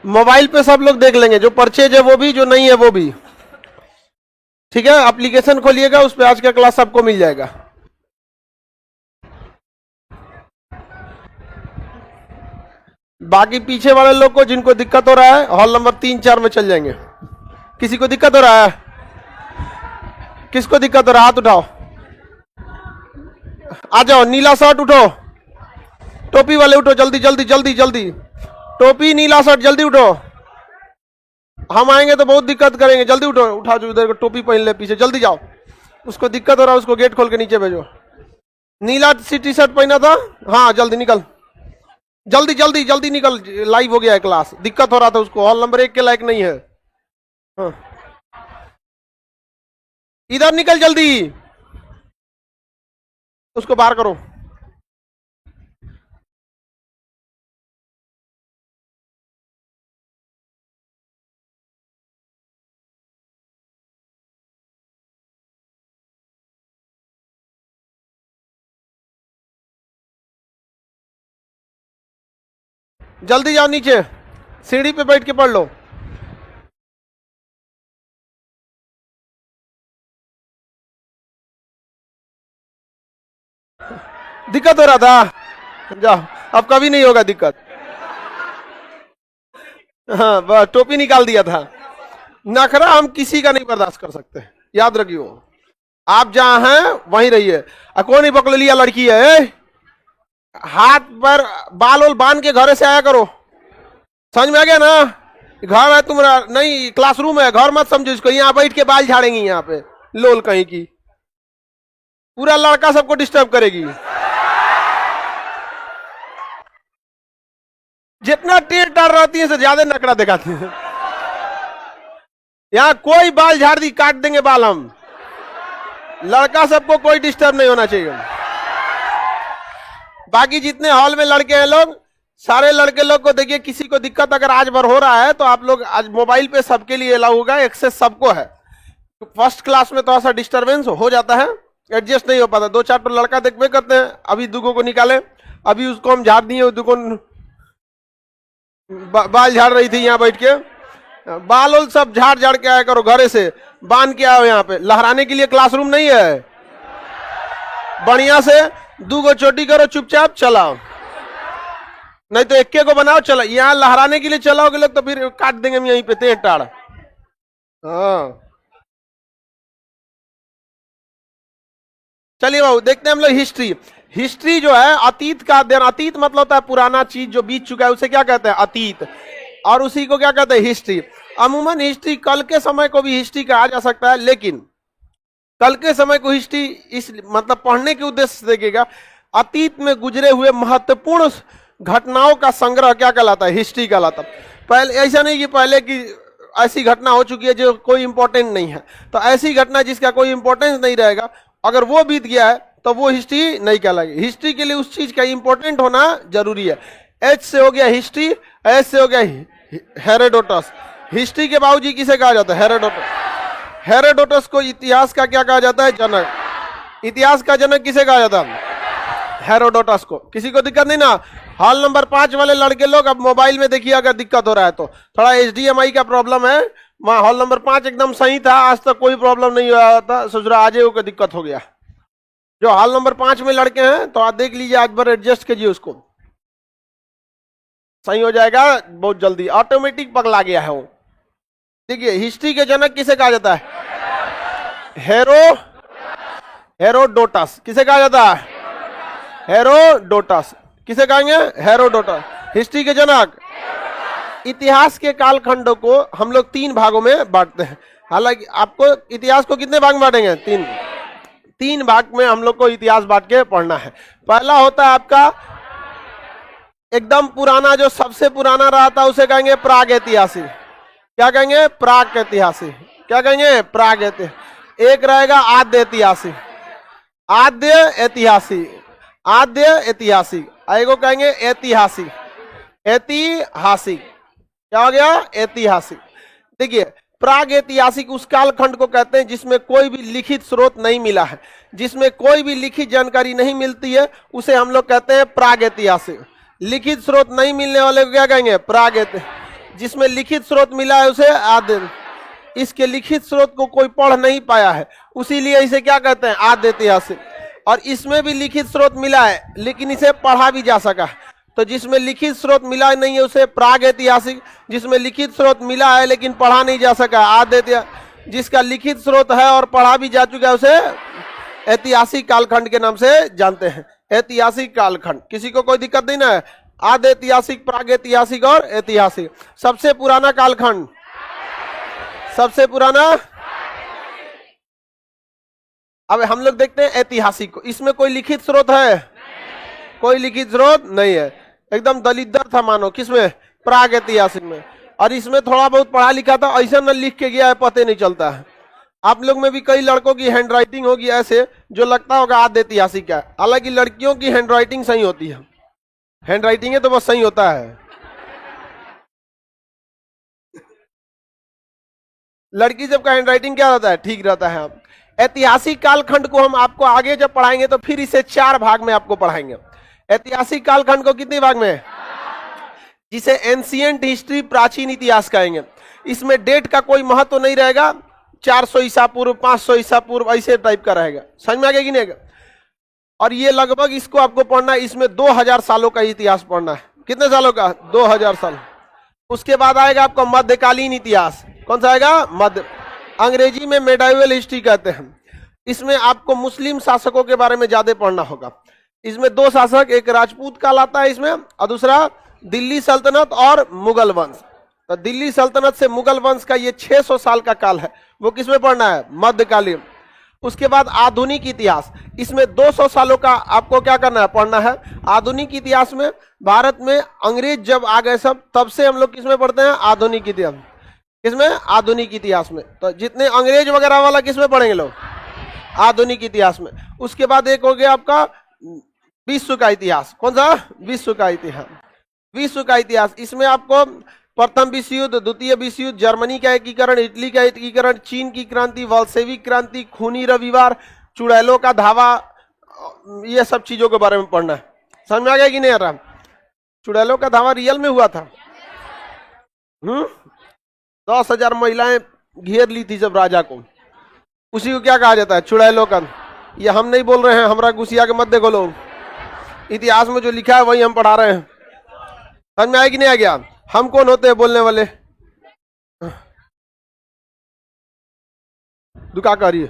Mobile पे सब लोग देख लेंगे, जो परचेज है वो भी, जो नहीं है वो भी। ठीक है, एप्लीकेशन खोलिएगा, उस पर आज का क्लास सबको मिल जाएगा। बाकी पीछे वाले लोग को जिनको दिक्कत हो रहा है, हॉल नंबर 3-4 में चल जाएंगे। किसी को दिक्कत हो रहा है? किसको दिक्कत हो रहा है? हाथ उठाओ, आ जाओ। नीला शर्ट उठो, टोपी वाले उठो, जल्दी जल्दी जल्दी जल्दी। टोपी नीला शर्ट जल्दी उठो, हम आएंगे तो बहुत दिक्कत करेंगे। जल्दी उठो, उठा जो उधर को टोपी पहन ले, पीछे जल्दी जाओ। उसको दिक्कत हो रहा है, उसको गेट खोल के नीचे भेजो। नीला सी टी शर्ट पहना था, हाँ जल्दी निकल, जल्दी जल्दी जल्दी निकल। लाइव हो गया है क्लास, दिक्कत हो रहा था उसको, हॉल नंबर 1 के लायक नहीं है। हाँ। इधर निकल जल्दी, उसको बाहर करो। जल्दी जाओ नीचे, सीढ़ी पे बैठ के पढ़ लो। दिक्कत हो रहा था, जाओ, अब कभी नहीं होगा दिक्कत। हाँ बस टोपी निकाल दिया था। नखरा हम किसी का नहीं बर्दाश्त कर सकते, याद रखियो। आप जहां हैं वहीं रहिए। कौन ही पकड़ लिया लड़की है, हाथ पर बाल ओल बांध के घर से आया करो, समझ में आ गया ना? घर है तुम्हारा नहीं, क्लासरूम है, घर मत समझो इसको। यहाँ बैठ के बाल झाड़ेंगी, यहाँ पे लोल कहीं की, पूरा लड़का सबको डिस्टर्ब करेगी। जितना टेढ़ टाढ़ रहती है, ज्यादा नखरा दिखाती है। यहाँ कोई बाल झाड़ दी, काट देंगे बाल हम। लड़का सबको कोई डिस्टर्ब नहीं होना चाहिए। बाकी जितने हॉल में लड़के हैं लोग, सारे लड़के लोग को देखिए, किसी को दिक्कत अगर आज भर हो रहा है तो आप लोग आज मोबाइल पे सबके लिए अलाउ होगा, एक्सेस सबको है। फर्स्ट क्लास में थोड़ा सा डिस्टर्बेंस हो जाता है, एडजस्ट नहीं हो पाता। 2-4 तो लड़का देखते करते हैं, अभी दुगो को निकाले, अभी उसको हम झाड़ दिए, दुगो बाल झाड़ रही थी यहाँ बैठ के। बाल उल सब झाड़ झाड़ के आया करो, घरे से बांध के आओ। यहाँ पे लहराने के लिए क्लासरूम नहीं है, बढ़िया से 2 गो चोटी करो, चुपचाप चलाओ, नहीं तो 1 को बनाओ। चलो यहाँ लहराने के लिए चलाओगे लोग तो फिर काट देंगे हम यहीं पे टेढ़ टाढ़। हाँ चलिए बाबू, देखते हैं हम लोग हिस्ट्री। हिस्ट्री जो है अतीत का अध्ययन। अतीत मतलब होता है पुराना चीज जो बीत चुका है, उसे क्या कहते हैं? अतीत। और उसी को क्या कहते हैं? हिस्ट्री। अमूमन हिस्ट्री कल के समय को भी हिस्ट्री कहा जा सकता है, लेकिन कल के समय को हिस्ट्री इस मतलब पढ़ने के उद्देश्य से देखिएगा, अतीत में गुजरे हुए महत्वपूर्ण घटनाओं का संग्रह क्या कहलाता है? हिस्ट्री कहलाता है। पहले ऐसा नहीं कि पहले की ऐसी घटना हो चुकी है जो कोई इंपॉर्टेंट नहीं है, तो ऐसी घटना जिसका कोई इंपॉर्टेंस नहीं रहेगा, अगर वो बीत गया है तो वो हिस्ट्री नहीं कहलाएगी। हिस्ट्री के लिए उस चीज का इंपॉर्टेंट होना जरूरी है। एच से हो गया हिस्ट्री, एस से हो गया हेरोडोटस। हिस्ट्री के बाबूजी किसे कहा जाता है? हेरोडोटस। हेरोडोटस को इतिहास का क्या कहा जाता है? जनक। इतिहास का जनक किसे कहा जाता है? हेरोडोटस को। किसी को दिक्कत नहीं ना? हॉल नंबर 5 वाले लड़के लोग अब मोबाइल में देखिए, अगर दिक्कत हो रहा है तो थोड़ा HDMI का प्रॉब्लम है। हॉल नंबर 5 एकदम सही था, आज तक कोई प्रॉब्लम नहीं हुआ था, सोच रहा आज को दिक्कत हो गया। जो हॉल नंबर 5 में लड़के हैं तो आप देख लीजिए, आज बार एडजस्ट कीजिए उसको, सही हो जाएगा बहुत जल्दी। ऑटोमेटिक पगला गया है वो। देखिए हिस्ट्री के जनक किसे कहा जाता है? हेरोडोटस। किसे कहा जाता है? हेरोडोटस। किसे कहेंगे? हेरोडोटस। हिस्ट्री के जनक। इतिहास के कालखंडों को हम लोग 3 भागों में बांटते हैं। हालांकि आपको इतिहास को कितने भाग में बांटेंगे? 3 भाग में हम लोग को इतिहास बांट के पढ़ना है। पहला होता है आपका एकदम पुराना, जो सबसे पुराना रहा था उसे कहेंगे प्राग ऐतिहासिक। क्या कहेंगे? प्राग ऐतिहासिक। क्या कहेंगे? प्राग ऐतिहासिक। एक रहेगा आद्य ऐतिहासिक। आद्य ऐतिहासिक, आद्य ऐतिहासिक। एगो कहेंगे ऐतिहासिक। ऐतिहासिक क्या हो गया? ऐतिहासिक। देखिए प्राग ऐतिहासिक उस कालखंड को कहते हैं जिसमें कोई भी लिखित स्रोत नहीं मिला है, जिसमें कोई भी लिखित जानकारी नहीं मिलती है, उसे हम लोग कहते हैं प्राग ऐतिहासिक। लिखित स्रोत नहीं मिलने वाले को क्या कहेंगे? प्राग ऐतिहासिक। जिसमें लिखित स्रोत मिला है उसे आद्य। इसके लिखित स्रोत को कोई पढ़ नहीं पाया है, उसीलिए इसे क्या कहते हैं, आद्य ऐतिहासिक। और इसमें भी लिखित स्रोत मिला है लेकिन इसे पढ़ा भी जा सका, तो जिसमें लिखित स्रोत मिला नहीं है उसे प्राग ऐतिहासिक, जिसमें लिखित स्रोत मिला है लेकिन पढ़ा नहीं जा सका आद्य, जिसका लिखित स्रोत है और पढ़ा भी जा चुका है उसे ऐतिहासिक कालखंड के नाम से जानते हैं। ऐतिहासिक कालखंड, किसी को कोई दिक्कत नहीं ना है? आद्य ऐतिहासिक, प्राग ऐतिहासिक और ऐतिहासिक। सबसे पुराना कालखंड, सबसे पुराना। अब हम लोग देखते हैं ऐतिहासिक को, इसमें कोई लिखित स्रोत है? कोई लिखित स्रोत नहीं है, एकदम दलिद्र था मानो। किसमें? प्राग ऐतिहासिक में। और इसमें थोड़ा बहुत पढ़ा लिखा था, ऐसा न लिख के गया है पता नहीं चलता है। आप लोग में भी कई लड़कों की हैंड राइटिंग होगी ऐसे जो लगता होगा आद्य ऐतिहासिक है, हालांकि लड़कियों की हैंड राइटिंग सही होती है। हैंड राइटिंग है तो बस सही होता है, लड़की सबका हैंड राइटिंग क्या रहता है, ठीक रहता है। ऐतिहासिक कालखंड को हम आपको आगे जब पढ़ाएंगे तो फिर इसे 4 भाग में आपको पढ़ाएंगे। ऐतिहासिक कालखंड को कितने भाग में? जिसे एंशिएंट हिस्ट्री, प्राचीन इतिहास कहेंगे। इसमें डेट का कोई महत्व तो नहीं रहेगा, 400 ईसा पूर्व, 500 ईसा पूर्व, ऐसे टाइप का रहेगा। समझ में आ गया कि नहीं? और ये लगभग इसको आपको पढ़ना है, इसमें 2000 सालों का इतिहास पढ़ना है। कितने सालों का? 2000 साल। उसके बाद आएगा आपका मध्यकालीन इतिहास। कौन सा आएगा? मध्य, अंग्रेजी में मेडाइवल हिस्ट्री कहते हैं। इसमें आपको मुस्लिम शासकों के बारे में ज्यादा पढ़ना होगा। इसमें 2 शासक, एक राजपूत काल आता है इसमें और दूसरा दिल्ली सल्तनत और मुगल वंश। तो दिल्ली सल्तनत से मुगल वंश का ये 600 साल का काल है, वो किसमें पढ़ना है? मध्यकालीन। उसके बाद आधुनिक इतिहास, इसमें 200 सालों का आपको क्या करना है? पढ़ना है। आधुनिक इतिहास में भारत में अंग्रेज जब आ गए सब, तब से हम लोग किसमें पढ़ते हैं? आधुनिक इतिहास। किसमें? आधुनिक इतिहास में। तो जितने अंग्रेज वगैरह वाला किसमें पढ़ेंगे लोग? आधुनिक इतिहास में। उसके बाद एक हो गया आपका विश्व का इतिहास। कौन सा? विश्व का इतिहास। विश्व का इतिहास, इसमें आपको प्रथम विश्व युद्ध, द्वितीय विश्व युद्ध, जर्मनी का एकीकरण, इटली का एकीकरण, चीन की क्रांति, वॉल्शेविक क्रांति, खूनी रविवार, चुड़ैलों का धावा, ये सब चीजों के बारे में पढ़ना है। समझ में आ गया कि नहीं आ रहा? चुड़ैलों का धावा रियल में हुआ था। 10,000 महिलाएं घेर ली थी जब राजा को, उसी को क्या कहा जाता है? चुड़ैलों का। ये हम नहीं बोल रहे हैं, हमारा गुस्सिया के मत देखो लोग, इतिहास में जो लिखा है वही हम पढ़ा रहे हैं। समझ में आया कि नहीं आ गया? हम कौन होते हैं बोलने वाले? दुका करिए।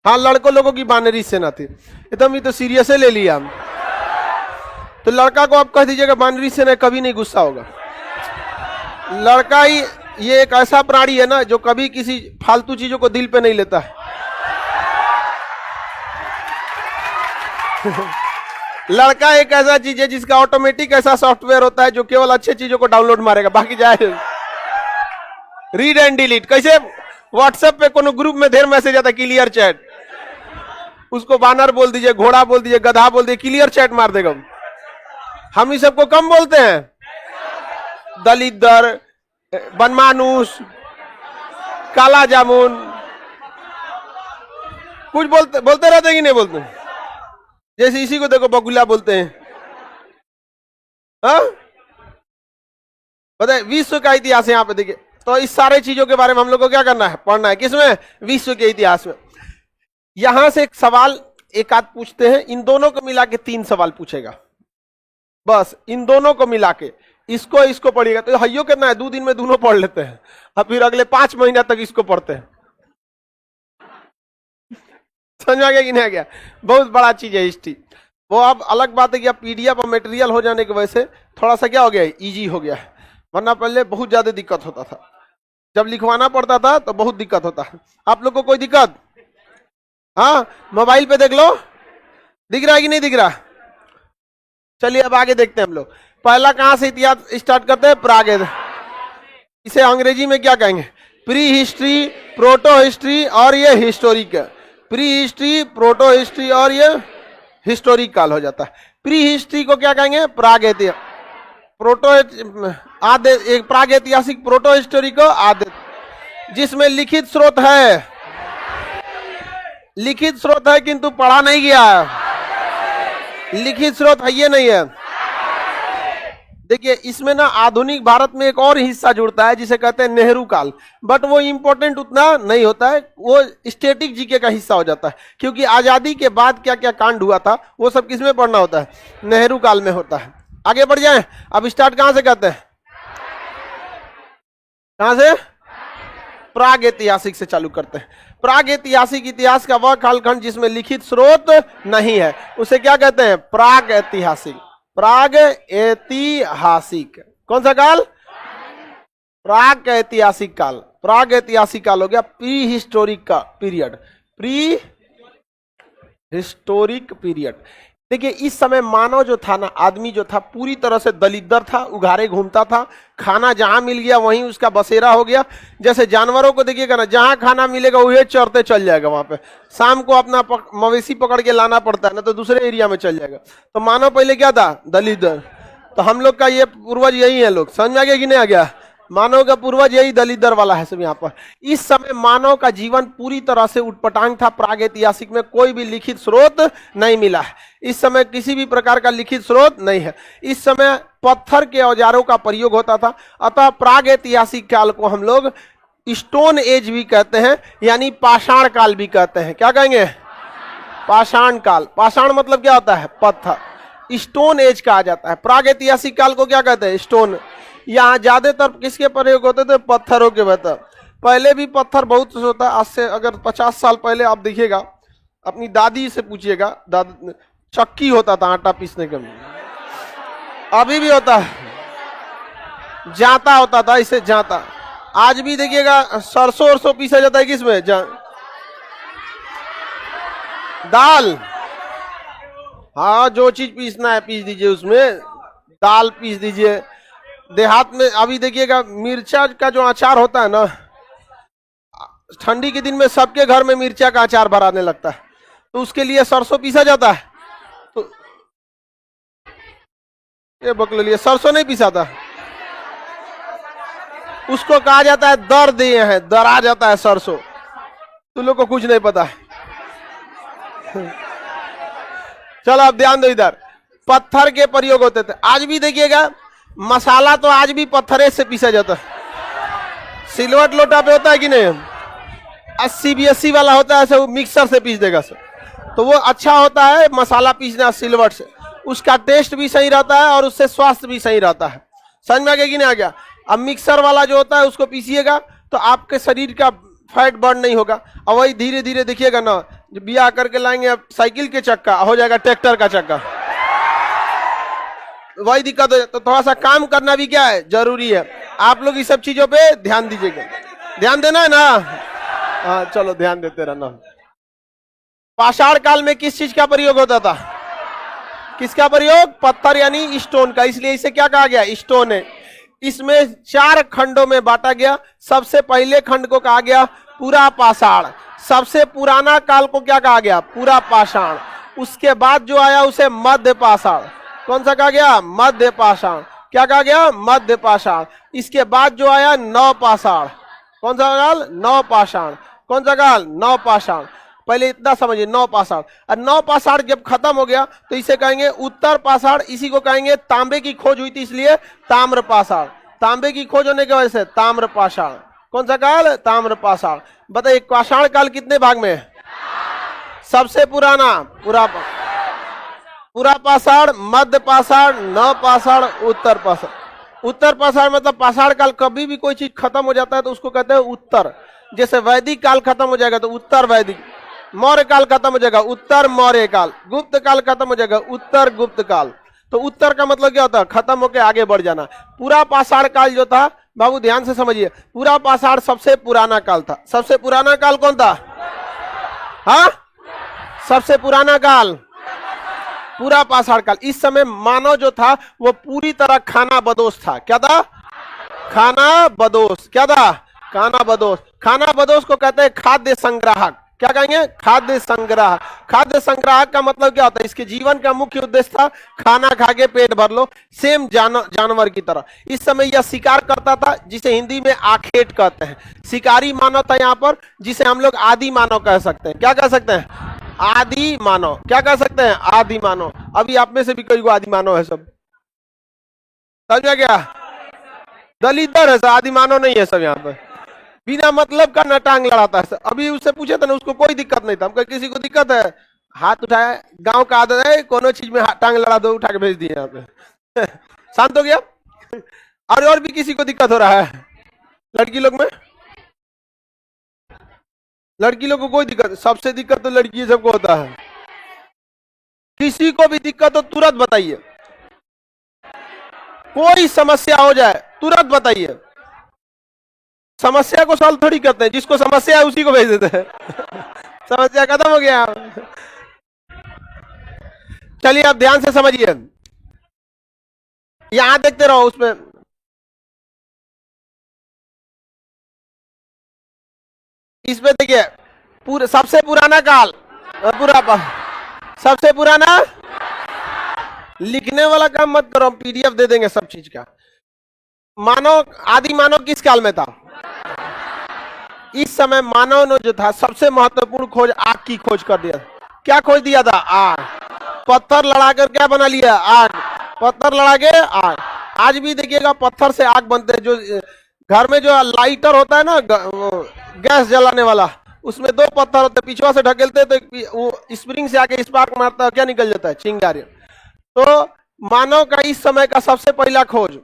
हाँ, लड़कों लोगों की बानरी सेना थी, एकदम ये तो सीरियस ले लिया हम। तो लड़का को आप कह दीजिएगा बानरी सेना, कभी नहीं गुस्सा होगा। लड़का ही ये एक ऐसा प्राणी है ना जो कभी किसी फालतू चीजों को दिल पे नहीं लेता है। लड़का एक ऐसा चीज है जिसका ऑटोमेटिक ऐसा सॉफ्टवेयर होता है जो केवल अच्छे चीजों को डाउनलोड मारेगा, बाकी जाए रीड एंड डिलीट। कैसे? व्हाट्सएप पे कोनो ग्रुप में ढेर मैसेज आता है, क्लियर चैट, उसको बानर बोल दीजिए, घोड़ा बोल दीजिए, गधा बोल दीजिए, क्लियर चैट मार देगा। हम इस सबको कम बोलते हैं, दलिद्र, बनमानुस, काला जामुन, कुछ बोलते रहते कि नहीं बोलते? जैसे इसी को देखो बगुला बोलते हैं। बताए विश्व का इतिहास यहाँ पे देखिए। तो इस सारे चीजों के बारे में हम लोग को क्या करना है? पढ़ना है। किसमें? विश्व के इतिहास में। यहां से एक सवाल एक आध पूछते हैं, इन दोनों को मिला के 3 सवाल पूछेगा बस, इन दोनों को मिला के इसको पढ़िएगा। तो हइयो कितना है? 2 दिन में दोनों पढ़ लेते हैं और फिर अगले 5 महीना तक इसको पढ़ते हैं। समझ आ गया कि नहीं आ गया? बहुत बड़ा चीज है हिस्ट्री। वो अब अलग बात है कि अब पीडीएफ और मटेरियल हो जाने की वजह से थोड़ा सा क्या हो गया है? इजी हो गया है, वरना पहले बहुत ज्यादा दिक्कत होता था। जब लिखवाना पड़ता था तो बहुत दिक्कत होता है। आप लोग को कोई दिक्कत? हाँ, मोबाइल पे देख लो, दिख रहा है कि नहीं दिख रहा? चलिए अब आगे देखते हैं हम लोग। पहला कहां से इतिहास स्टार्ट करते हैं? प्राग। इसे अंग्रेजी में क्या कहेंगे? प्री हिस्ट्री, प्रोटो हिस्ट्री और ये historic. Pre history, proto history और ये हिस्टोरिक काल हो जाता है। प्री हिस्ट्री को क्या कहेंगे? प्राग ऐतिहासिक। प्रोटो आद्य, एक प्राग ऐतिहासिक, प्रोटो हिस्टोरिक को आद्य। जिसमें लिखित स्रोत है, लिखित स्रोत है किंतु पढ़ा नहीं गया है। लिखित स्रोत है ये नहीं है, देखिए इसमें ना आधुनिक भारत में एक और हिस्सा जुड़ता है जिसे कहते हैं नेहरू काल, बट वो इंपॉर्टेंट उतना नहीं होता है, वो स्टैटिक जीके का हिस्सा हो जाता है, क्योंकि आजादी के बाद क्या क्या कांड हुआ था वो सब किसमें पढ़ना होता है, नेहरू काल में होता है। आगे बढ़ जाएं, अब स्टार्ट कहां से करते हैं, कहां से, प्राग ऐतिहासिक से चालू करते हैं। प्राग ऐतिहासिक इतिहास का वह कालखंड जिसमें लिखित स्रोत नहीं है उसे क्या कहते हैं, प्राग ऐतिहासिक। प्राग ऐतिहासिक कौन सा काल, प्राग ऐतिहासिक काल। प्राग ऐतिहासिक काल हो गया प्री हिस्टोरिक का पीरियड, प्री हिस्टोरिक पीरियड। देखिए इस समय मानव जो था ना, आदमी जो था पूरी तरह से दलिद्दर था, उघारे घूमता था, खाना जहां मिल गया वहीं उसका बसेरा हो गया। जैसे जानवरों को देखिएगा ना, जहां खाना मिलेगा वही चरते चल जाएगा, वहां पे शाम को अपना मवेशी पकड़ के लाना पड़ता है ना, तो दूसरे एरिया में चल जाएगा। तो मानव पहले क्या था, दलिद्दर। तो हम लोग का ये पूर्वज यही है, लोग समझ में आ गया कि नहीं आ गया, मानव का पूर्वज यही दलिद्दर वाला है सब यहाँ पर। इस समय मानव का जीवन पूरी तरह से उटपटांग था, प्राग ऐतिहासिक में कोई भी लिखित स्रोत नहीं मिला है। इस समय किसी भी प्रकार का लिखित स्रोत नहीं है। इस समय पत्थर के औजारों का प्रयोग होता था, अतः प्राग ऐतिहासिक काल को हम लोग स्टोन एज भी कहते हैं, यानी पाषाण काल भी कहते हैं। क्या कहेंगे, पाषाण काल। पाषाण मतलब क्या होता है, पत्थर। स्टोन एज कहा जाता है। प्राग ऐतिहासिक काल को क्या कहते हैं, स्टोन। यहाँ ज्यादातर किसके प्रयोग होते थे, पत्थरों के। बेहतर पहले भी पत्थर बहुत होता है, आज से अगर 50 साल पहले आप देखिएगा, अपनी दादी से पूछिएगा, चक्की होता था आटा पीसने के लिए, अभी भी होता है, जाता होता था, इसे जाता। आज भी देखिएगा सरसों वरसों पीसा जाता है किसमें, दाल। हाँ जो चीज पीसना है पीस दीजिए, उसमें दाल पीस दीजिए। देहात में अभी देखिएगा मिर्चा का जो अचार होता है ना, ठंडी के दिन में सबके घर में मिर्चा का अचार भराने लगता है, तो उसके लिए सरसों पीसा जाता है। तो ये बकलो लिए सरसों नहीं पीसा था, उसको कहा जाता है दर दिए हैं, दरा जाता है सरसों। तुम लोग को कुछ नहीं पता है। चलो अब ध्यान दो, इधर पत्थर के प्रयोग होते थे। आज भी देखिएगा मसाला तो आज भी पत्थरे से पीसा जाता है। सिलवट लोटा पे होता है कि नहीं, 80-80 वाला होता है, ऐसे वो मिक्सर से पीस देगा सर, तो वो अच्छा होता है मसाला पीसना सिलवट से। उसका टेस्ट भी सही रहता है और उससे स्वास्थ्य भी सही रहता है। समझ में आ गया कि नहीं आ गया। अब मिक्सर वाला जो होता है उसको पीसिएगा तो आपके शरीर का फैट बर्न नहीं होगा। और वही धीरे धीरे देखिएगा ना, जब बिया करके लाएंगे अब साइकिल के चक्का हो जाएगा ट्रैक्टर का चक्का, वही दिक्कत है। तो थोड़ा सा काम करना भी क्या है, जरूरी है। आप लोग इस सब चीजों पे ध्यान दीजिएगा। ध्यान देना है ना, हाँ चलो ध्यान देते रहना। पाषाण काल में किस चीज का प्रयोग होता था, किसका प्रयोग, पत्थर यानी स्टोन का, इसलिए इसे क्या कहा गया, स्टोन है। इसमें 4 खंडों में बांटा गया। सबसे पहले खंड को कहा गया पूरा पाषाण। सबसे पुराना काल को क्या कहा गया, पूरा पाषाण। उसके बाद जो आया उसे मध्य पाषाण। कौन सा कहा गया, मध्य पाषाण। क्या कहा गया, मध्य पाषाण। इसके बाद जो आया नव पाषाण। कौन सा काल, नव पाषाण। कौन सा काल, नव पाषाण। पहले इतना समझिए, नव पाषाण। और नव पाषाण जब खत्म हो गया तो इसे कहेंगे उत्तर पाषाण। इसी को कहेंगे, तांबे की खोज हुई थी इसलिए ताम्र पाषाण। तांबे की खोज होने की वजह से ताम्र पाषाण। कौन सा काल, ताम्र पाषाण। बताइए पाषाण काल कितने भाग में है, सबसे पुराना पूरा पाषाण, मध्य पाषाण, नव पाषाण, उत्तर पाषाण। उत्तर पाषाण मतलब पाषाण काल कभी भी कोई चीज खत्म हो जाता है तो उसको कहते हैं उत्तर। जैसे वैदिक काल खत्म हो जाएगा तो उत्तर वैदिक, मौर्य काल खत्म हो जाएगा उत्तर मौर्य काल, गुप्त काल खत्म हो जाएगा उत्तर गुप्त काल। तो उत्तर का मतलब क्या होता है, खत्म होकर आगे बढ़ जाना। पूरा पाषाण काल जो था, बाबू ध्यान से समझिए, पूरा पाषाण सबसे पुराना काल था। सबसे पुराना काल कौन था, हाँ सबसे पुराना काल पूरा पाषाण काल। इस समय मानव जो था वो पूरी तरह खाना बदोश था। क्या था, खाना बदोश। क्या था, खाना बदोश। खाना बदोश को कहते हैं खाद्य संग्राहक। क्या कहेंगे, खाद्य संग्राहक। खाद्य संग्राहक का मतलब क्या होता है, इसके जीवन का मुख्य उद्देश्य था खाना खा के पेट भर लो, सेम जानवर की तरह। इस समय यह शिकार करता था, जिसे हिंदी में आखेट कहते हैं। शिकारी मानव था यहाँ पर, जिसे हम लोग आदि मानव कह सकते हैं। क्या कह सकते हैं, आदि मानव। क्या कह सकते हैं, आदि मानव। अभी आप में से भी कोई आदि मानव है सब, समझ में क्या? दलितर है, आदि मानव नहीं है सब यहाँ पर, बिना मतलब का न टांग लड़ाता है। अभी उससे पूछे था ना, उसको कोई दिक्कत नहीं था। हम किसी को दिक्कत है, हाथ उठाया, गांव का आदत है, कोनो चीज में टांग लड़ा दो, उठा के भेज दिए यहाँ पे शांत हो गया। और भी किसी को दिक्कत हो रहा है लड़की लोग में? लड़की लोग को कोई दिक्कत? सबसे दिक्कत तो लड़की सबको होता है। किसी को भी दिक्कत हो तुरंत बताइए, कोई समस्या हो जाए तुरंत बताइए। समस्या को सॉल्व थोड़ी करते हैं, जिसको समस्या है उसी को भेज देते हैं समस्या खत्म हो गया। चलिए आप ध्यान से समझिए, यहां देखते रहो, उसमें इसमें देखिए, सबसे पुराना काल, सबसे पुराना, लिखने वाला काम मत करो, हम पीडीएफ दे देंगे सब चीज का। मानव, आदि मानव किस काल में था? इस समय मानव ने जो था सबसे महत्वपूर्ण खोज आग की खोज कर दिया। क्या खोज दिया था? आग। पत्थर लड़ाकर क्या बना लिया? आग। पत्थर लड़ा के आग। आज भी देखिएगा पत्थर से आग बनते हैं। जो घर में जो लाइटर होता है ना, गैस जलाने वाला, उसमें दो पत्थर होते हैं, पिछवा से ढकेलते तो वो स्प्रिंग से आके स्पार्क मारता है, क्या निकल जाता है? चिंगारी। तो मानव का इस समय का सबसे पहला खोज।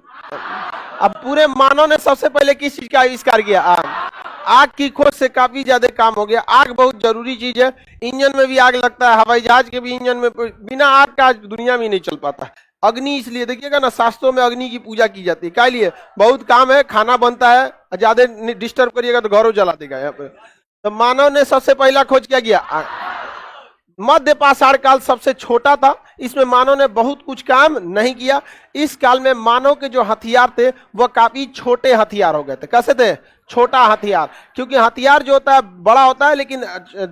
अब पूरे मानव ने सबसे पहले किस चीज का आविष्कार किया? आग। आग की खोज से काफी ज्यादा काम हो गया। आग बहुत जरूरी चीज है। इंजन में भी आग लगता है, हवाई जहाज के भी इंजन में, बिना आग का आज दुनिया में नहीं चल पाता। अग्नि इसलिए देखिएगा ना, शास्त्रों में अग्नि की पूजा की जाती है। क्या लिए? बहुत काम है, खाना बनता है, ज्यादा डिस्टर्ब करिएगा तो घरों जला देगा यहाँ पे। तो मानव ने सबसे पहला खोज क्या किया? आग। मध्य पाषाण काल सबसे छोटा था, इसमें मानव ने बहुत कुछ काम नहीं किया। इस काल में मानव के जो हथियार थे वह काफी छोटे हथियार हो गए थे। कैसे थे? छोटा हथियार। क्योंकि हथियार जो होता है बड़ा होता है, लेकिन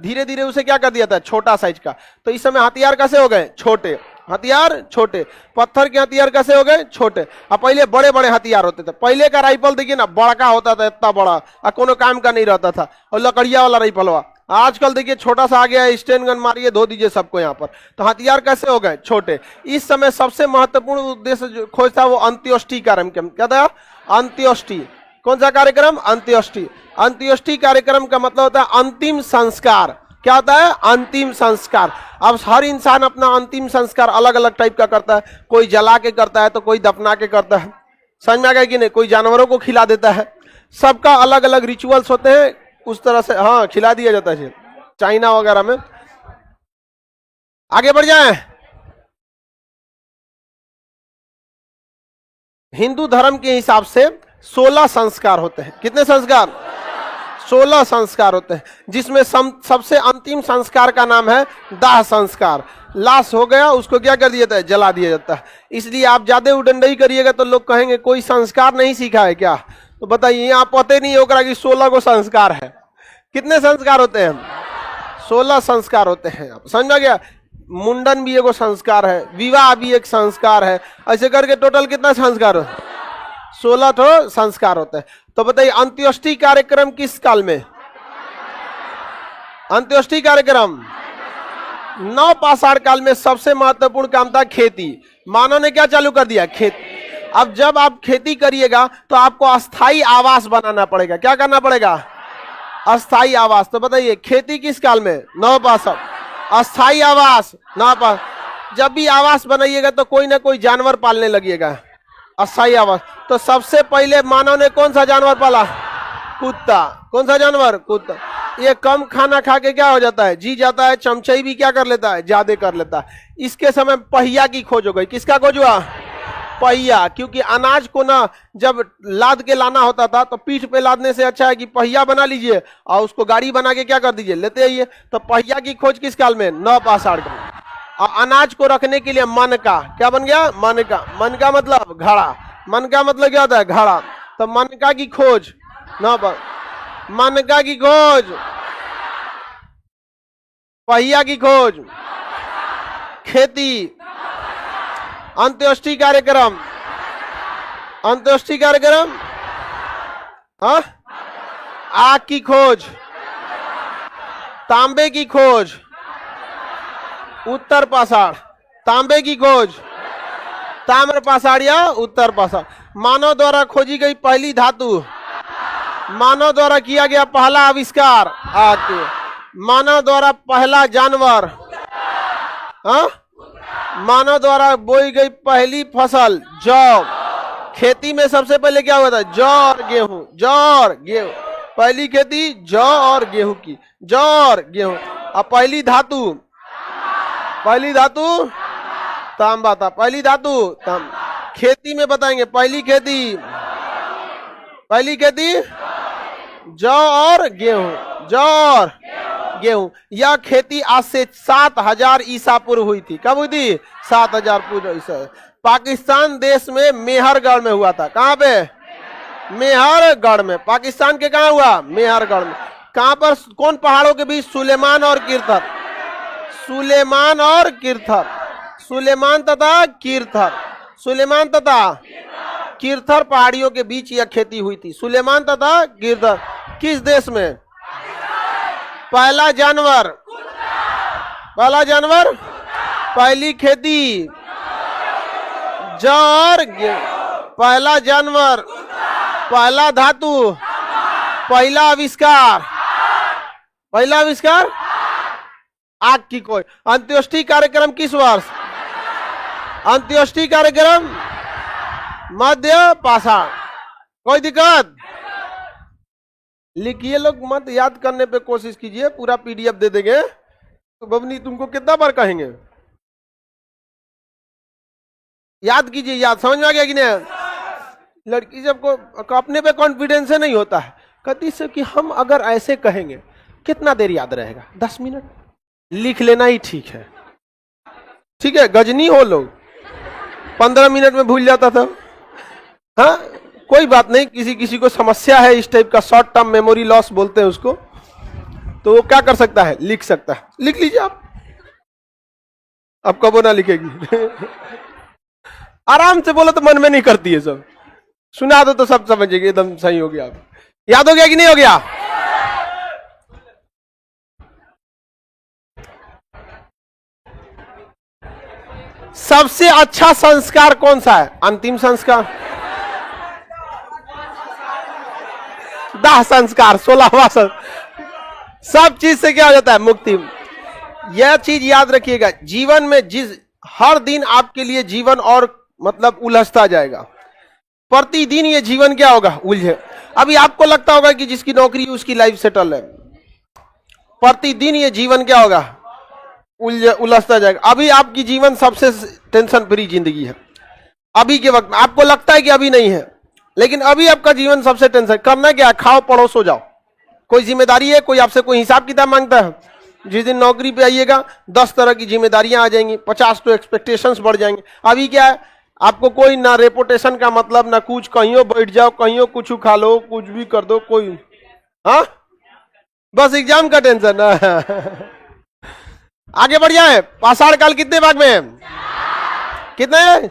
धीरे धीरे उसे क्या कर दिया था? छोटा साइज का। तो इस समय हथियार कैसे हो गए? छोटे हथियार, छोटे। पत्थर के हथियार कैसे हो गए? छोटे। अब पहले बड़े बड़े हथियार होते थे। पहले का राइफल देखिए ना, बड़का होता था, इतना बड़ा, और कोनो काम का नहीं रहता था, और लकड़िया वाला राइफल हुआ। आजकल देखिए छोटा सा आ गया है, स्टेन गन मारिए, धो दीजिए सबको यहाँ पर। तो हथियार कैसे हो गए? छोटे। इस समय सबसे महत्वपूर्ण उद्देश्य जो खोज था वो अंत्योष्टि कार्यक्रम। क्या था? अंत्योष्टि। कौन सा कार्यक्रम? अंत्योष्टि। अंत्योष्टि कार्यक्रम का मतलब होता है अंतिम संस्कार। क्या होता है? अंतिम संस्कार। अब हर इंसान अपना अंतिम संस्कार अलग अलग टाइप का करता है। कोई जला के करता है, तो कोई दफना के करता है। समझ में आ गया कि नहीं? कोई जानवरों को खिला देता है। सबका अलग अलग रिचुअल्स होते हैं, उस तरह से हाँ खिला दिया जाता है चाइना वगैरह में। आगे बढ़ जाएं। हिंदू धर्म के हिसाब से 16 संस्कार होते हैं। कितने संस्कार? 16 संस्कार होते हैं, जिसमें सबसे अंतिम संस्कार का नाम है दाह संस्कार। लाश हो गया, उसको क्या कर दिया जाता है? जला दिया जाता है। इसलिए आप ज्यादा उडंडई करिएगा तो लोग कहेंगे कोई संस्कार नहीं सीखा है क्या? तो बताइए, यहाँ पता ही नहीं होगा कि 16 को संस्कार है। कितने संस्कार होते हैं? 16 संस्कार होते हैं। आप समझ में गया? मुंडन भी एगो संस्कार है, विवाह भी एक संस्कार है, ऐसे करके टोटल कितना संस्कार हो? 16 तो संस्कार होते हैं। तो बताइए अंत्योष्टि कार्यक्रम किस काल में? अंत्योष्टि कार्यक्रम नव पाषाण काल में सबसे महत्वपूर्ण काम था खेती। मानव ने क्या चालू कर दिया? खेती। अब जब आप खेती करिएगा तो आपको अस्थाई आवास बनाना पड़ेगा। क्या करना पड़ेगा? अस्थाई आवास। तो बताइए खेती किस काल में? नव पाषाण। अस्थाई आवास नव पाषाण। जब भी आवास बनाइएगा तो कोई ना कोई जानवर पालने लगिएगा। अस्थाई आवास। तो सबसे पहले मानव ने कौन सा जानवर पाला? कुत्ता। कौन सा जानवर? कुत्ता। ये कम खाना खा के क्या हो जाता है? जी जाता है। चमचई भी क्या कर लेता है? ज्यादा कर लेता है। इसके समय पहिया की खोज हो गई। किसका खोज हुआ? पहिया। क्योंकि अनाज को ना जब लाद के लाना होता था तो पीठ पे लादने से अच्छा है कि पहिया बना लीजिए और उसको गाड़ी बना के क्या कर दीजिए? लेते आइए। तो पहिया की खोज किस काल में? नव पाषाण काल में। और अनाज को रखने के लिए मन का क्या बन गया? मन का। मन का मतलब घड़ा। मन का मतलब क्या होता है? घड़ा। तो मन का की खोज नव, मन का की खोज, पहिया की खोज, खेती, अंत्योष्टि कार्यक्रम। अंत्योष्टि कार्यक्रम, हाँ, आग की खोज, तांबे की खोज, उत्तर पाषाण, तांबे की खोज, ताम्र पाषाण या उत्तर पाषाण। मानव द्वारा खोजी गई पहली धातु, मानव द्वारा किया गया पहला आविष्कार आग के, मानव द्वारा पहला जानवर, हाँ, मानव द्वारा बोई गई पहली फसल जौ। खेती में सबसे पहले क्या हुआ था? जौ और गेहूं, जौ और गेहूं। पहली खेती जौ और गेहूं की, जौ और गेहूं। अब पहली धातु, पहली धातु तांबा था, पहली धातु तांबा। खेती में बताएंगे पहली खेती, पहली खेती जौ और गेहूं, जौ और गेहूं। यह खेती आज से 7000 ईसा पूर्व हुई थी। कब हुई थी? 7000 पूर्व ईसा। पाकिस्तान देश में मेहरगढ़ में हुआ था। कहां पे? मेहरगढ़ में। पाकिस्तान के कहां हुआ? मेहरगढ़ में। कहां पर? कौन पहाड़ों के बीच? सुलेमान और किरथर, सुलेमान और किरथर, सुलेमान तथा किरथर, सुलेमान तथा किरथर पहाड़ियों के बीच यह खेती हुई थी। सुलेमान तथा किरथर। किस देश में? पहला जानवर, पहला जानवर, पहली खेती जौ और गेहूं, पहला जानवर, पहला धातु, पहला आविष्कार, पहला आविष्कार आग की खोज। अंत्येष्टि कार्यक्रम किस वर्ष? अंत्येष्टि कार्यक्रम मध्य पाषाण। कोई दिक्कत? लिखिए लोग, मत याद करने पे कोशिश कीजिए, पूरा पीडीएफ दे देंगे तो बबनी तुमको कितना बार कहेंगे? याद कीजिए, याद समझ में आ गया कि नहीं? लड़की सबको अपने पे कॉन्फिडेंस नहीं होता है, कहती से कि हम अगर ऐसे कहेंगे कितना देर याद रहेगा? 10 मिनट। लिख लेना ही ठीक है, ठीक है? गजनी हो लोग, 15 मिनट में भूल जाता था। हाँ, कोई बात नहीं, किसी किसी को समस्या है इस टाइप का, शॉर्ट टर्म मेमोरी लॉस बोलते हैं उसको, तो वो क्या कर सकता है? लिख सकता है। लिख लीजिए आप, अब कब ना लिखेगी। आराम से बोलो तो मन में नहीं करती है, सब सुना दो तो सब समझेगी, एकदम सही हो गया। आप याद हो गया कि नहीं हो गया? सबसे अच्छा संस्कार कौन सा है? अंतिम संस्कार, दाह संस्कार, 16वां संस्कार। सब चीज से क्या हो जाता है? मुक्ति। यह चीज याद रखिएगा, जीवन में जिस हर दिन आपके लिए जीवन और मतलब उलझता जाएगा। प्रतिदिन ये जीवन क्या होगा? उलझे। अभी आपको लगता होगा कि जिसकी नौकरी है उसकी लाइफ सेटल है, प्रतिदिन ये जीवन क्या होगा? उलझता जाएगा। अभी आपकी जीवन सबसे टेंशन फ्री जिंदगी है अभी के वक्त में। आपको लगता है कि अभी नहीं है, लेकिन अभी आपका जीवन सबसे टेंशन। करना क्या है? खाओ पढ़ो सो जाओ। कोई जिम्मेदारी है? कोई आपसे कोई हिसाब किताब मांगता है? जिस दिन नौकरी पे आइएगा 10 तरह की जिम्मेदारियां आ जाएंगी, 50 तो एक्सपेक्टेशंस बढ़ जाएंगे। अभी क्या है? आपको कोई ना रेपुटेशन का मतलब, ना कुछ, कहीं बैठ जाओ, कहीं कुछ खा लो, कुछ भी कर दो, कोई, हाँ, बस एग्जाम का टेंशन। आगे बढ़ जाए। पाषाण काल कितने भाग में है? कितने?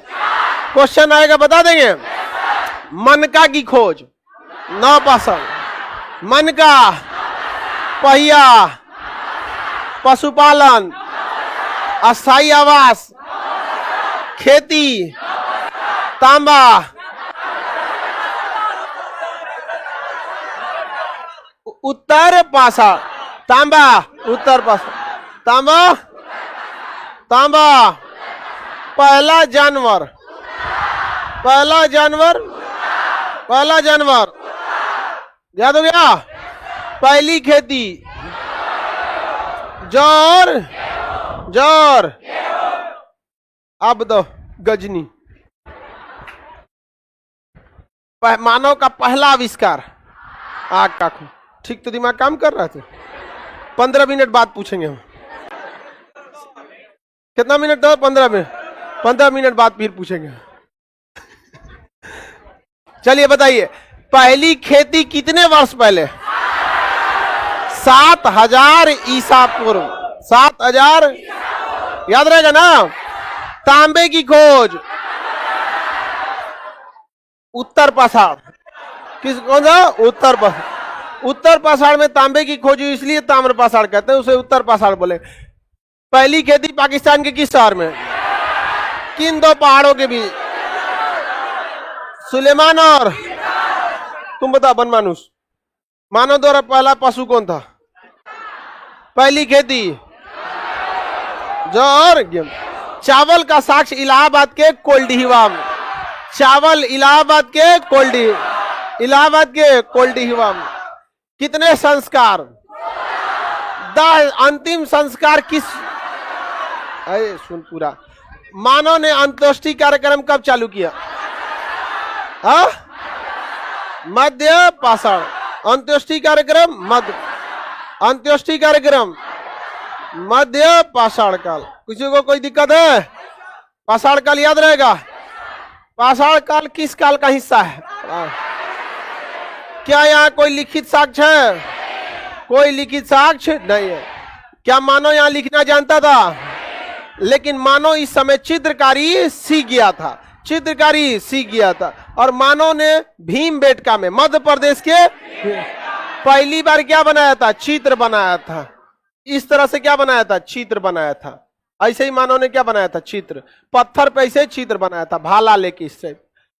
क्वेश्चन आएगा बता देंगे। मनका की खोज, 9 पाषाण। मनका, पहिया, पशुपालन, अस्थायी आवास, खेती, तांबा, उत्तर पाषाण। तांबा, उत्तर पाषाण, तांबा, तांबा, पहला जानवर, पहला जानवर, पहला जानवर, याद हो गया? पहली खेती जौर, जौर। अब दो गजनी। मानव का पहला आविष्कार आग का खोज। ठीक तो दिमाग काम कर रहा था। 15 मिनट बाद पूछेंगे हम। कितना मिनट दो? 15 मिनट। 15 मिनट बाद फिर पूछेंगे। चलिए बताइए, पहली खेती कितने वर्ष पहले? 7000 ईसा पूर्व। 7000 याद रहेगा ना? तांबे की खोज उत्तर पाषाण। किस कौन सा? उत्तर पाषाण। उत्तर पाषाण में तांबे की खोज हुई, इसलिए ताम्र पाषाण कहते हैं, उसे उत्तर पाषाण बोले। पहली खेती पाकिस्तान के किस शहर में? किन दो पहाड़ों के बीच? सुलेमान और तुम बता बनमानुष, मानव द्वारा पहला पशु कौन था? पहली खेती जो और चावल का साक्ष्य इलाहाबाद के कोल्डिहिवा में, चावल इलाहाबाद के कोल्डिहिवा में कितने संस्कार? 10 अंतिम संस्कार किस? अरे सुन पूरा, मानव ने अंत्येष्टि कार्यक्रम कब चालू किया? हाँ, मध्य पाषाण। अंत्येष्टि कार्यक्रम मध्य पाषाण काल। किसी को कोई दिक्कत है? पाषाण काल याद रहेगा? पाषाण काल किस काल का हिस्सा है? क्या यहाँ कोई लिखित साक्ष्य है? कोई लिखित साक्ष्य नहीं है। क्या मानव यहाँ लिखना जानता था? लेकिन मानव इस समय चित्रकारी सीख गया था और मानव ने भीमबेटका में मध्य प्रदेश के पहली बार क्या बनाया था? चित्र बनाया था। इस तरह से क्या बनाया था? चित्र बनाया था। ऐसे ही मानव ने क्या बनाया था? चित्र। पत्थर पे ऐसे चित्र बनाया था, भाला लेके इससे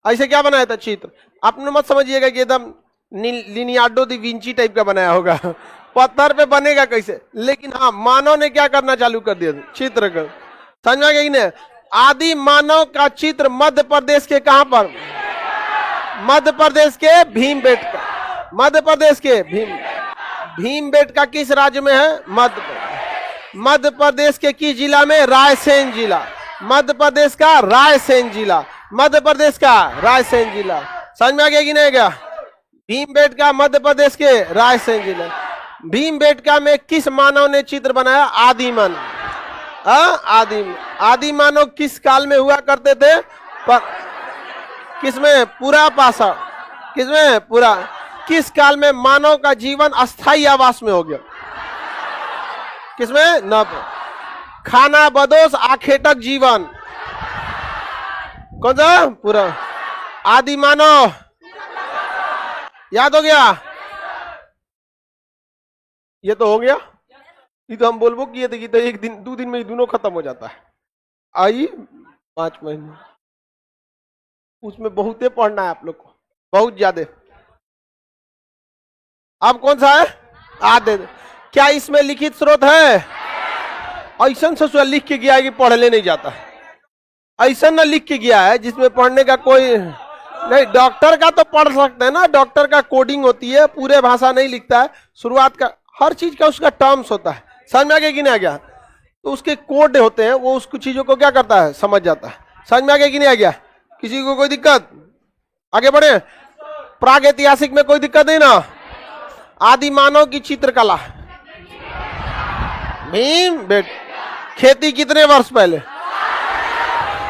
ऐसे क्या बनाया था? चित्र। आपने मत समझिएगा कि एकदम लिनियार्डो दी विंची टाइप का बनाया होगा, पत्थर पे बनेगा कैसे? लेकिन हाँ, मानव ने क्या करना चालू कर दिया? चित्र कर। समझ में गई ना? आदि मानव का चित्र मध्य प्रदेश के कहां पर? मध्य प्रदेश के भीमबेटका। मध्य प्रदेश के भीमबेटका किस राज्य में है? मध्य प्रदेश के किस जिला में? रायसेन जिला। मध्य प्रदेश का रायसेन जिला। समझ में आ गया कि नहीं गया? भीमबेटका मध्य प्रदेश के रायसेन जिला। भीमबेटका में किस मानव ने चित्र बनाया? आदि मानव। आदि मानव किस काल में हुआ करते थे? किसमें? पूरा पाषाण। किसमें? पूरा। किस काल में मानव का जीवन अस्थायी आवास में हो गया? किसमें? नव। खाना बदोश आखेटक जीवन कौन सा? पूरा। आदि मानव याद हो गया? ये तो हो गया। ये तो हम बोलबो किए थे कि तो 1 दिन 2 दिन में ही दोनों खत्म हो जाता है। आई 5 महीने, उसमें बहुते पढ़ना है आप लोग को, बहुत ज्यादा। अब कौन सा है? आदि। क्या इसमें लिखित स्रोत है? ऐसा से लिख के गया है कि पढ़ने नहीं जाता है। ऐसा न लिख के गया है जिसमें पढ़ने का कोई नहीं। डॉक्टर का तो पढ़ सकते हैं ना, डॉक्टर का कोडिंग होती है, पूरे भाषा नहीं लिखता है, शुरुआत का हर चीज का उसका टर्म्स होता है। समझ में आ गया कि नहीं आ गया? तो उसके कोड होते हैं, वो उसको चीजों को क्या करता है? समझ जाता है। समझ में आ गया कि नहीं आ गया? किसी को कोई दिक्कत? आगे बढ़े। प्राग ऐतिहासिक में कोई दिक्कत नहीं ना? आदि मानव की चित्रकला। भीमबेटका। खेती कितने वर्ष पहले?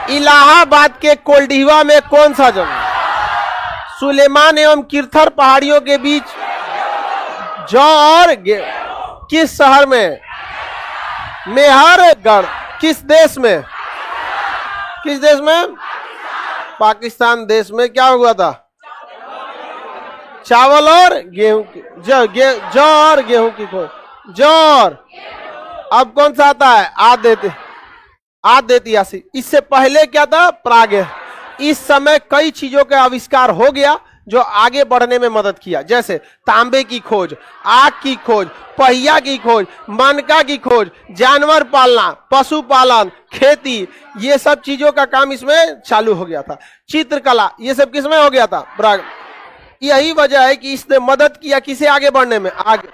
इलाहाबाद के कोल्डिहिवा में कौन सा जगह? सुलेमान एवं किरथर पहाड़ियों के बीच जौ और किस शहर में? मेहरगढ़। किस देश में? पाकिस्तान देश में क्या हुआ था? चावल और गेहूं की जौ और गेहूं की खोज। जौ। अब कौन सा आता है? आद्यतिहासिक। इससे पहले क्या था? प्राग। इस समय कई चीजों का आविष्कार हो गया जो आगे बढ़ने में मदद किया, जैसे तांबे की खोज, आग की खोज, पहिया की खोज, मनका की खोज, जानवर पालना, पशुपालन, खेती, ये सब चीजों का काम इसमें चालू हो गया था। चित्रकला, ये सब किसमें हो गया था? प्राग। यही वजह है कि इसने मदद किया किसे आगे बढ़ने में? आगे।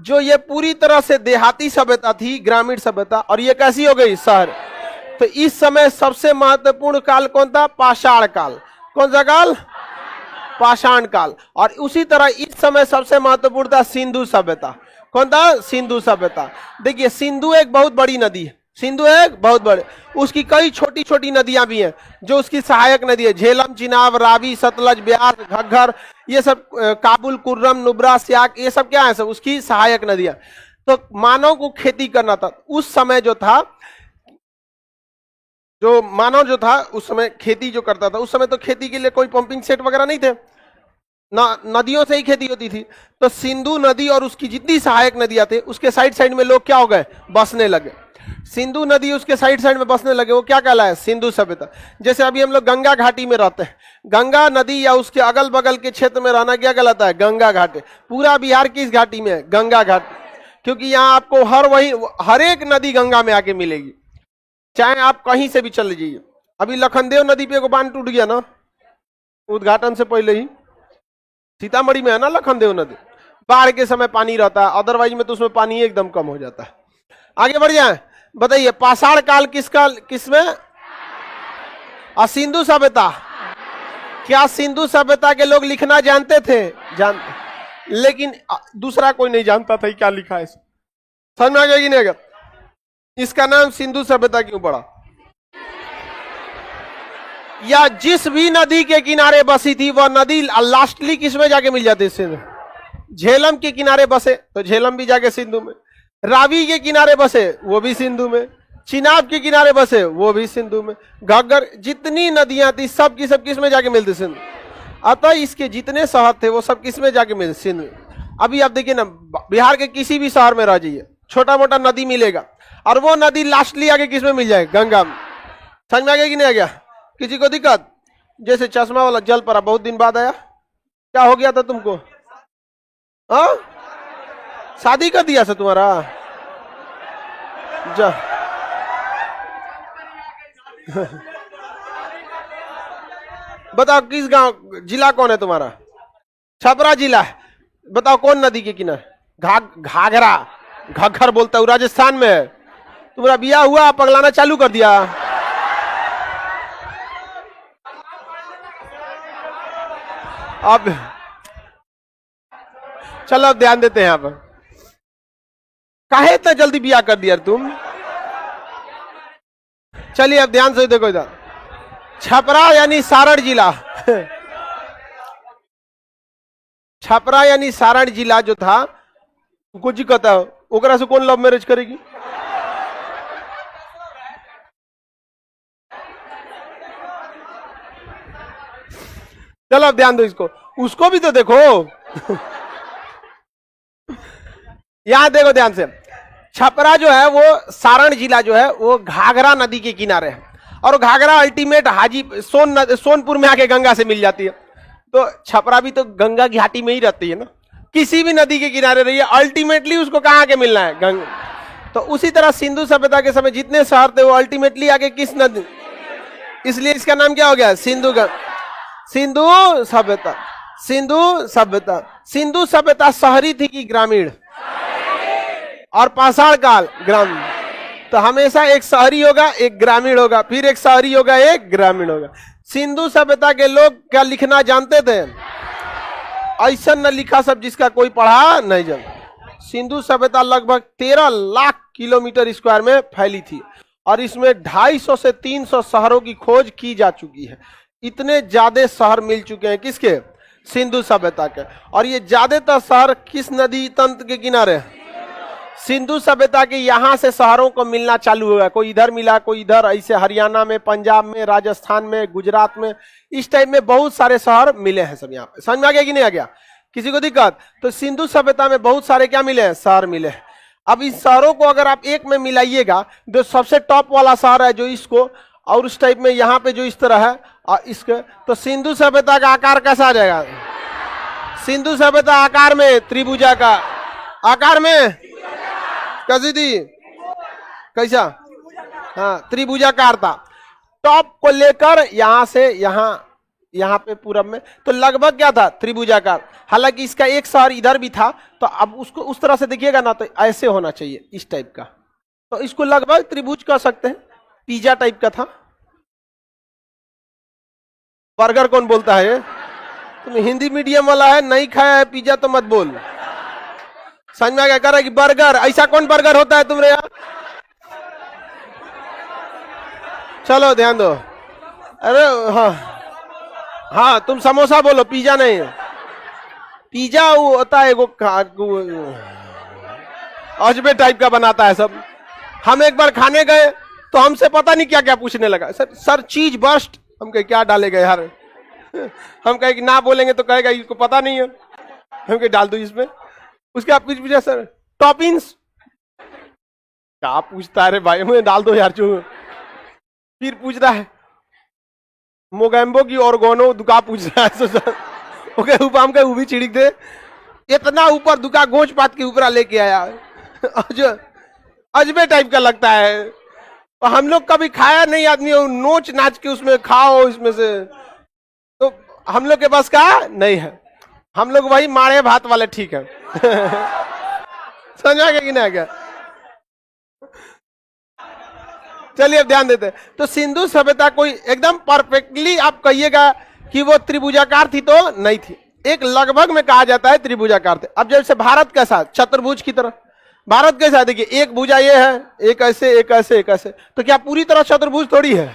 जो ये पूरी तरह से देहाती सभ्यता थी, ग्रामीण सभ्यता, और ये कैसी हो गई? शहर। तो इस समय सबसे महत्वपूर्ण काल कौन था? पाषाण काल। कौन सा काल? पाषाण काल। और उसी तरह इस समय सबसे महत्वपूर्ण था सिंधु सभ्यता। कौन था? सिंधु सभ्यता। देखिए, सिंधु एक बहुत बड़ी नदी है। सिंधु एक बहुत बड़े, उसकी कई छोटी छोटी नदियां भी हैं जो उसकी सहायक नदी है। झेलम, चिनाब, रावी, सतलज, ब्यास, घग्गर, ये सब, काबुल, कुर्रम, नुब्रा, स्याक, ये सब क्या है? सब उसकी सहायक नदियां। तो मानव को खेती करना था उस समय। मानव जो था उस समय खेती जो करता था, उस समय तो खेती के लिए कोई पंपिंग सेट वगैरह नहीं थे ना, नदियों से ही खेती होती थी। तो सिंधु नदी और उसकी जितनी सहायक नदियां थे, उसके साइड साइड में लोग क्या हो गए? बसने लगे। सिंधु नदी उसके साइड साइड में बसने लगे, वो क्या कहलाए? सिंधु सभ्यता। जैसे अभी हम लोग गंगा घाटी में रहते हैं, गंगा नदी या उसके अगल बगल के क्षेत्र में रहना क्या कहलाता है? गंगा घाटी। पूरा बिहार किस घाटी में है? गंगा घाटी, क्योंकि यहाँ आपको हर एक नदी गंगा में आके मिलेगी, चाहे आप कहीं से भी चले जाइए। अभी लखनदेव नदी पे एगो बांध टूट गया ना, उद्घाटन से पहले ही, सीतामढ़ी में है ना लखनदेव नदी। बाढ़ के समय पानी रहता है, अदरवाइज में तो उसमें पानी एकदम कम हो जाता है। आगे बढ़ जाए, बताइए पाषाण काल किसमें? सिंधु सभ्यता। क्या सिंधु सभ्यता के लोग लिखना जानते थे? जानते, लेकिन दूसरा कोई नहीं जानता था क्या लिखा है। समझ में आ गया कि नहीं? इसका नाम सिंधु सभ्यता क्यों पड़ा? या जिस भी नदी के किनारे बसी थी वह नदी लास्टली किसमें जाके मिल जाती? सिंधु। झेलम के किनारे बसे तो झेलम भी जाके सिंधु में, रावी के किनारे बसे वो भी सिंधु में, चिनाब के किनारे बसे वो भी सिंधु में, घग्गर, जितनी नदियां थी सब की सब किस में जाके मिलती? सिंधु। अतः इसके जितने शहर थे वो सब किस में जाके मिलते? सिंधु। अभी आप देखिए ना, बिहार के किसी भी शहर में रह जाइए, छोटा मोटा नदी मिलेगा और वो नदी लास्टली आगे किस में मिल जाए? गंगा में। समझ में आ गया कि नहीं आ गया? किसी को दिक्कत? जैसे चश्मा वाला जल पड़ा, बहुत दिन बाद आया, क्या हो गया था तुमको? हाँ, शादी कर दिया था तुम्हारा? जा बताओ किस गांव, जिला कौन है तुम्हारा? छपरा जिला है। बताओ कौन नदी के किनारे? घाघरा, घग्घर बोलता हूँ, राजस्थान में है। तुम्हारा बिया हुआ, पगलाना चालू कर दिया। अब चलो अब ध्यान देते हैं। आप काहे इतना जल्दी बिया कर दिया तुम? चलिए अब ध्यान से देखो इधर, छपरा यानी सारण जिला छपरा यानी सारण जिला जो था, कुछ कहता है ओकरा से कौन लव मैरिज करेगी? चलो अब ध्यान दो इसको, उसको भी तो देखो यहां देखो ध्यान से, छपरा जो है वो सारण जिला जो है वो घाघरा नदी के किनारे है, और घाघरा अल्टीमेट सोनपुर में आके गंगा से मिल जाती है। तो छपरा भी तो गंगा घाटी में ही रहती है ना, किसी भी नदी के किनारे रही है, अल्टीमेटली उसको कहां आके मिलना है? गंगा। तो उसी तरह सिंधु सभ्यता के समय जितने शहर थे वो अल्टीमेटली आके किस नदी, इसलिए इसका नाम क्या हो गया? सिंधु सभ्यता। सिंधु सभ्यता। सिंधु सभ्यता शहरी थी कि ग्रामीण? और पाषाण काल ग्रामीण। तो हमेशा एक शहरी होगा, एक ग्रामीण होगा, फिर एक शहरी होगा, एक ग्रामीण होगा। सिंधु सभ्यता के लोग क्या लिखना जानते थे? ऐसा न लिखा सब जिसका कोई पढ़ा नहीं जानता। सिंधु सभ्यता लगभग 13 लाख किलोमीटर स्क्वायर में फैली थी और इसमें 250 से 300 शहरों की खोज की जा चुकी है। इतने ज्यादा शहर मिल चुके हैं किसके? सिंधु सभ्यता के। और ये ज्यादातर शहर किस नदी तंत्र के किनारे? सिंधु सभ्यता के यहाँ से शहरों को मिलना चालू होगा, कोई इधर मिला, कोई इधर, ऐसे हरियाणा में, पंजाब में, राजस्थान में, गुजरात में, इस टाइप में बहुत सारे शहर मिले हैं सब यहाँ पे। समझ में आ गया कि नहीं आ गया? किसी को दिक्कत? तो सिंधु सभ्यता में बहुत सारे क्या मिले हैं? शहर मिले हैं। अब इस शहरों को अगर आप एक में मिलाइएगा, जो सबसे टॉप वाला शहर है जो इसको, और उस टाइप में यहाँ पे जो इस तरह है और इसके, तो सिंधु सभ्यता का आकार कैसा आ जाएगा? सिंधु सभ्यता आकार में त्रिभुजा का आकार में कैसी थी? कैसा? हाँ, त्रिभुजाकार था। टॉप को लेकर यहां से यहाँ पे पूरब में तो लगभग क्या था? त्रिभुजाकार। हालांकि इसका एक शहर इधर भी था, तो अब उसको उस तरह से देखिएगा ना, तो ऐसे होना चाहिए, इस टाइप का। तो इसको लगभग त्रिभुज कह सकते हैं, पिज्जा टाइप का था। बर्गर कौन बोलता है ये? तुम हिंदी मीडियम वाला है, नहीं खाया है पिज्जा तो मत बोल। समझ में आ गया? कह कि बर्गर, ऐसा कौन बर्गर होता है तुम्हारे यहाँ? चलो ध्यान दो। अरे हाँ तुम समोसा बोलो, पिज्जा नहीं। पिज्जा वो होता है वो अजबे टाइप का बनाता है सब। हम एक बार खाने गए तो हमसे पता नहीं क्या क्या पूछने लगा, सर चीज बर्स्ट। हम कहे क्या डालेगा यार? हम कहे कि ना बोलेंगे तो कहेगा इसको पता नहीं है। हम कहे डाल दो इसमें। उसके आप कुछ पूछा, सर टॉपिंग्स क्या पूछता है रे भाई, मुझे डाल दो यार चू। फिर पूछ रहा है मोगैम्बो की ऑर्गोनो दुका पूछ रहा है। सोचा ओके उपाम के भी छिड़क दे, इतना ऊपर दुका गोच पात के ऊपर लेके आया। अजबे टाइप का लगता है। और हम लोग कभी खाया नहीं आदमी, नोच नाच के उसमें खाओ इसमें से, तो हम लोग के पास का नहीं है। हम लोग वही मारे भात वाले ठीक है। समझ आ गया कि नहीं आ गया? चलिए अब ध्यान देते हैं। तो सिंधु सभ्यता कोई एकदम परफेक्टली आप कहिएगा कि वो त्रिभुजाकार थी तो नहीं थी, एक लगभग में कहा जाता है त्रिभुजाकार थे। अब जैसे भारत कैसा चतुर्भुज की तरह, भारत कैसा देखिए, एक भुजा ये है, एक ऐसे एक ऐसे एक ऐसे, तो क्या पूरी तरह चतुर्भुज थोड़ी है?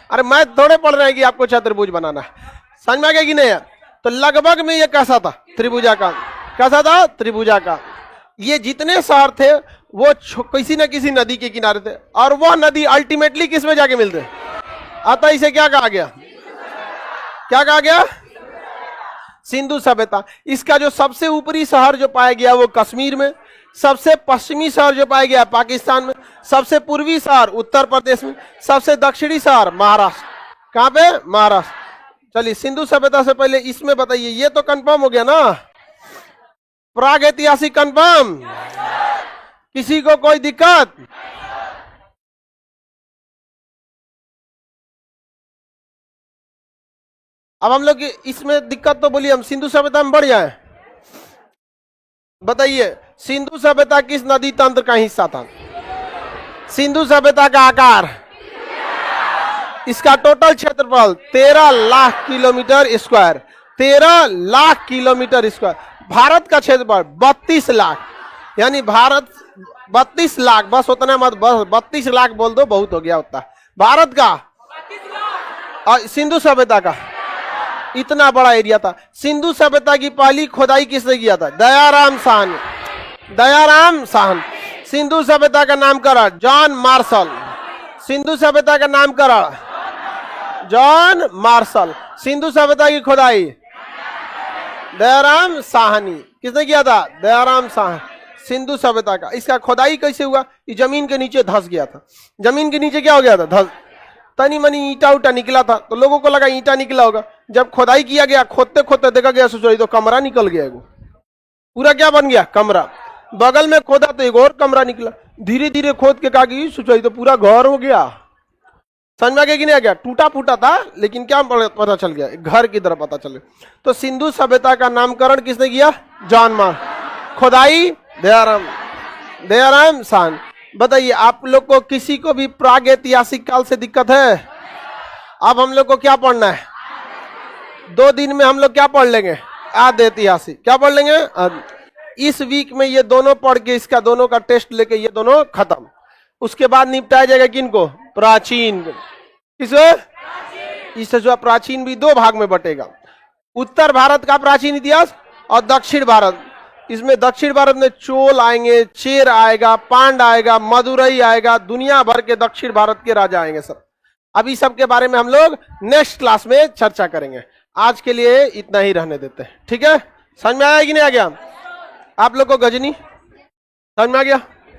अरे मैं थोड़े पढ़ रहे हैं कि आपको चतुर्भुज बनाना है। समझ में आ गया कि नहीं? तो लगभग में ये कैसा था? त्रिभुजाकार। कैसा था? त्रिभुजाकार। ये जितने शहर थे वो किसी न किसी नदी के किनारे थे, और वह नदी अल्टीमेटली किस में जाके मिलते? अतः इसे क्या कहा गया? क्या कहा गया? सिंधु सभ्यता। इसका जो सबसे ऊपरी शहर जो पाया गया वो कश्मीर में, सबसे पश्चिमी शहर जो पाया गया पाकिस्तान में, सबसे पूर्वी शहर उत्तर प्रदेश में, सबसे दक्षिणी शहर महाराष्ट्र। कहां पे? महाराष्ट्र। चलिए सिंधु सभ्यता से पहले इसमें बताइए, ये तो कंफर्म हो गया ना, प्राग ऐतिहासिक कंफर्म, किसी को कोई दिक्कत? अब हम लोग इसमें दिक्कत तो बोलिए, हम सिंधु सभ्यता में बढ़ जाए। बताइए सिंधु सभ्यता किस नदी तंत्र का हिस्सा था? सिंधु सभ्यता का आकार, इसका टोटल क्षेत्रफल 13 lakh kilometre square, 13 lakh kilometre square. Bharat का क्षेत्रफल 32 लाख, यानी भारत 32 लाख, बस उतना मत, बस 32 लाख बोल दो बहुत हो गया उतना। भारत का और सिंधु सभ्यता का इतना बड़ा एरिया था। सिंधु सभ्यता की पहली खोदाई किसने किया था? दयाराम साहनी। दयाराम साहनी। सिंधु सभ्यता का नामकरण जॉन मार्शल। सिंधु सभ्यता का नामकरण जॉन मार्शल। सिंधु सभ्यता की खोदाई दयाराम साहनी। किसने किया था? दयाराम साहनी। सिंधु सभ्यता का इसका खोदाई कैसे हुआ? ये जमीन के नीचे धंस गया था। जमीन के नीचे क्या हो गया था? धंस, तनी मनी ईटा उटा निकला था, तो लोगों को लगा ईटा निकला होगा। जब खोदाई किया गया, खोदते खोदते देखा गया सोचो तो कमरा निकल गया, एगो पूरा क्या बन गया? कमरा। बगल में खोदा तो एक और कमरा निकला। धीरे धीरे खोद के कहा कि सोचो तो पूरा घर हो गया। समझ में आ गया कि नहीं आ गया? टूटा फूटा था लेकिन क्या पता चल गया? घर की तरह पता चल गया। तो सिंधु सभ्यता का नामकरण किसने किया? John Marshall. खोदाई दयाराम साहनी। बताइए आप लोग को किसी को भी प्राग ऐतिहासिक काल से दिक्कत है? अब हम लोग को क्या पढ़ना है? 2 दिन में हम लोग क्या पढ़ लेंगे? आद्य ऐतिहासिक। क्या पढ़ लेंगे? इस वीक में ये दोनों पढ़ के, इसका दोनों का टेस्ट लेके ये दोनों खत्म। उसके बाद निपटाया जाएगा किनको? प्राचीन। किसको? इस जो प्राचीन भी 2 भाग में बटेगा, उत्तर भारत का प्राचीन इतिहास और दक्षिण भारत। इसमें दक्षिण भारत में चोल आएंगे, चेर आएगा, पांड आएगा, मदुरई आएगा, दुनिया भर के दक्षिण भारत के राजा आएंगे सब। अभी सब के बारे में हम लोग नेक्स्ट क्लास में चर्चा करेंगे। आज के लिए इतना ही रहने देते हैं, ठीक है? समझ में आया कि नहीं आ गया? आप लोग को गजनी समझ में आ गया?